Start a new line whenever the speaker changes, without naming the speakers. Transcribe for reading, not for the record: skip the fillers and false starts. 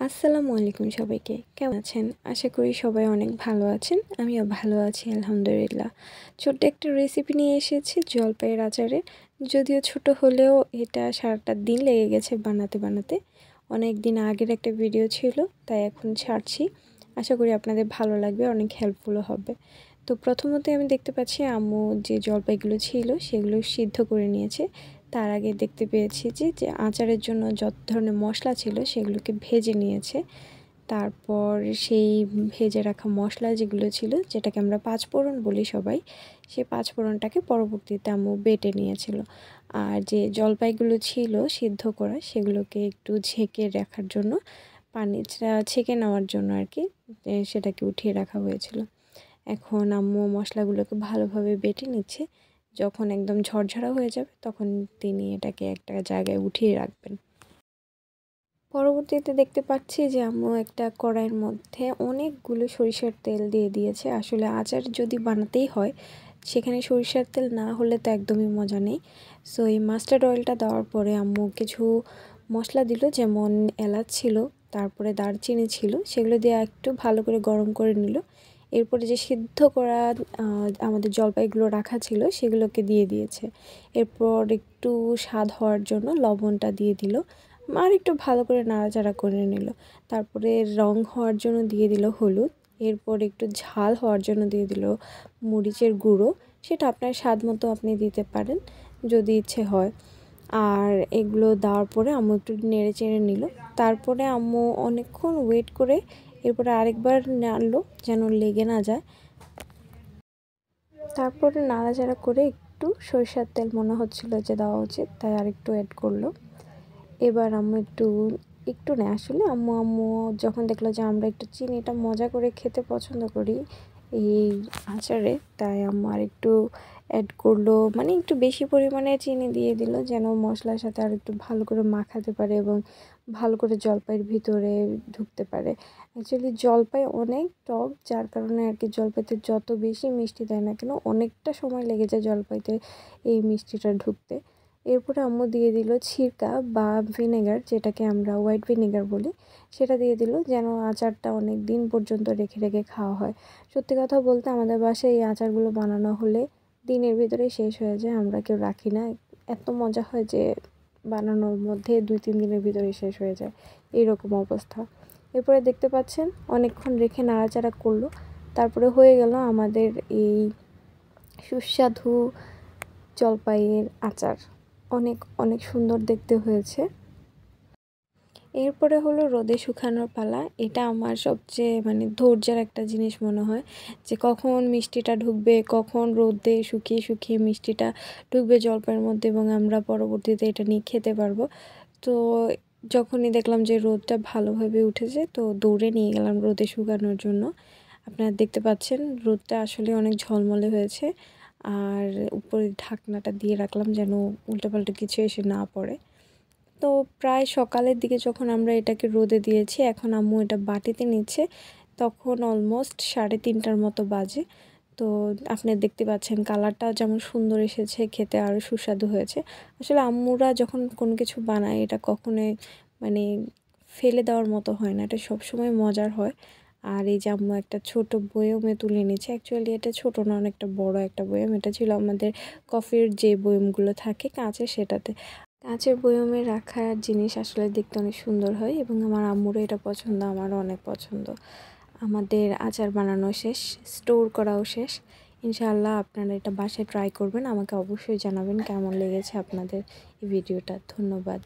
আসসালামু আলাইকুম সবাইকে। কেমন আছেন? আশা করি সবাই অনেক ভালো আছেন। আমিও ভালো আছি আলহামদুলিল্লাহ। ছোট্ট একটা রেসিপি নিয়ে এসেছি জলপাইয়ের আচারের। যদিও ছোট হলেও এটা সারাটা দিন লেগে গেছে বানাতে। অনেক দিন আগের একটা ভিডিও ছিল, তাই এখন ছাড়ছি। আশা করি আপনাদের ভালো লাগবে, অনেক হেল্পফুলও হবে। তো প্রথমতই আমি দেখতে পাচ্ছি আম্মু যে জলপাইগুলো ছিল সেগুলো সিদ্ধ করে নিয়েছে। তার আগে দেখতে পেয়েছি যে আচারের জন্য যত ধরনের মশলা ছিল সেগুলোকে ভেজে নিয়েছে। তারপর সেই ভেজে রাখা মশলা যেগুলো ছিল, যেটাকে আমরা পাঁচফোড়ন বলি সবাই, সেই পাঁচফোড়নটাকে পরবর্তীতে আম্মু বেটে নিয়েছিল। আর যে জলপাইগুলো ছিল সিদ্ধ করা, সেগুলোকে একটু ছেঁকে রাখার জন্য, পানিটা ছেঁকে নেওয়ার জন্য আর কি, সেটাকে উঠিয়ে রাখা হয়েছিল। এখন আম্মু মশলাগুলোকে ভালোভাবে বেটে নিচ্ছে। যখন একদম ঝরঝরা হয়ে যাবে তখন তিনি এটাকে একটা জায়গায় উঠিয়ে রাখবেন। পরবর্তীতে দেখতে পাচ্ছি যে আম্মু একটা কড়াইয়ের মধ্যে অনেকগুলো সরিষার তেল দিয়ে দিয়েছে। আসলে আচার যদি বানাতেই হয় সেখানে সরিষার তেল না হলে তো একদমই মজা নেই। সো এই মাস্টার্ড অয়েলটা দেওয়ার পরে আম্মু কিছু মশলা দিল, যেমন এলাচ ছিল, তারপরে দারচিনি ছিল, সেগুলো দিয়ে একটু ভালো করে গরম করে নিল। এরপরে যে সিদ্ধ করা আমাদের জলপাইগুলো রাখা ছিল সেগুলোকে দিয়ে দিয়েছে। এরপর একটু স্বাদ হওয়ার জন্য লবণটা দিয়ে দিল, আর একটু ভালো করে নাড়াচাড়া করে নিল। তারপরে রং হওয়ার জন্য দিয়ে দিল হলুদ। এরপর একটু ঝাল হওয়ার জন্য দিয়ে দিল মরিচের গুঁড়ো। সেটা আপনার স্বাদ মতো আপনি দিতে পারেন যদি ইচ্ছে হয়। আর এগুলো দেওয়ার পরে আম্মু একটু নেড়ে চেড়ে নিল। তারপরে আম্মু অনেকক্ষণ ওয়েট করে এরপরে আরেকবার নাড়লো যেন লেগে না যায়। তারপরে নাড়াচাড়া করে একটু সরিষার তেল মনে হচ্ছিল যে দেওয়া উচিত, তাই আরেকটু অ্যাড করলো। এবার আম্মু একটু নেয়, আসলে আম্মু যখন দেখলো যে আমরা একটু চিনিটা মজা করে খেতে পছন্দ করি এই আচারে, তাই আম্মু আর একটু অ্যাড করলো, মানে একটু বেশি পরিমাণে চিনি দিয়ে দিল যেন মশলার সাথে আর একটু ভালো করে মাখাতে পারে এবং ভালো করে জলপাইয়ের ভিতরে ঢুকতে পারে। অ্যাকচুয়ালি জলপাই অনেক টক, যার কারণে আর কি জলপাইতে যত বেশি মিষ্টি দেয় না কেন অনেকটা সময় লেগে যায় জলপাইতে এই মিষ্টিটা ঢুকতে। এরপরে আম্মু দিয়ে দিল সিরকা বা ভিনেগার, যেটাকে আমরা হোয়াইট ভিনেগার বলি, সেটা দিয়ে দিল যেন আচারটা অনেক দিন পর্যন্ত রেখে খাওয়া হয়। সত্যি কথা বলতে আমাদের বাসায় এই আচারগুলো বানানো হলে দিনের ভিতরে শেষ হয়ে যায়, আমরা কেউ রাখি না। এত মজা হয় যে বানানোর মধ্যে 2-3 দিনের ভিতরে শেষ হয়ে যায়, এইরকম অবস্থা। এরপরে দেখতে পাচ্ছেন অনেকক্ষণ রেখে নাড়াচাড়া করলো। তারপরে হয়ে গেল আমাদের এই সুস্বাদু জলপাইয়ের আচার। অনেক অনেক সুন্দর দেখতে হয়েছে। এরপরে হলো রোদে শুকানোর পালা। এটা আমার সবচেয়ে ধৈর্যের একটা জিনিস মনে হয়, যে কখন মিষ্টিটা ঢুকবে, কখন রোদে শুকিয়ে মিষ্টিটা ঢুকবে জলপাইয়ের মধ্যে এবং আমরা পরবর্তীতে এটা নিয়ে খেতে পারবো। তো যখনই দেখলাম যে রোদটা ভালোভাবে উঠেছে, তো দৌড়ে নিয়ে গেলাম রোদে শুকানোর জন্য। আপনারা দেখতে পাচ্ছেন রোদটা আসলে অনেক ঝলমলে হয়েছে। আর উপরে ঢাকনাটা দিয়ে রাখলাম যেন উল্টোপাল্টা কিছু এসে না পড়ে। তো প্রায় সকালের দিকে যখন আমরা এটাকে রোদে দিয়েছি, এখন আম্মু এটা বাটিতে নিচ্ছে, তখন অলমোস্ট 3:30টার মতো বাজে। তো আপনি দেখতে পাচ্ছেন কালারটা যেমন সুন্দর এসেছে, খেতে আরও সুস্বাদু হয়েছে। আসলে আম্মুরা যখন কোনো কিছু বানায় এটা কখনোই মানে ফেলে দেওয়ার মতো হয় না, এটা সবসময় মজার হয়। আর এই যে আম্মু একটা ছোট বয়মে তুলে নিচ্ছে, অ্যাকচুয়ালি এটা ছোট না, অনেকটা বড় একটা বয়ম। এটা ছিল আমাদের কফির যে বয়মগুলো থাকে কাঁচের, সেটাতে। কাঁচের বয়মে রাখা জিনিস আসলে দেখতে অনেক সুন্দর হয় এবং আমার আম্মুরও এটা পছন্দ, আমারও অনেক পছন্দ। আমাদের আচার বানানো শেষ, স্টোর করাও শেষ। ইনশাআল্লাহ আপনারা এটা বাসায় ট্রাই করবেন, আমাকে অবশ্যই জানাবেন কেমন লেগেছে আপনাদের এই ভিডিওটা। ধন্যবাদ।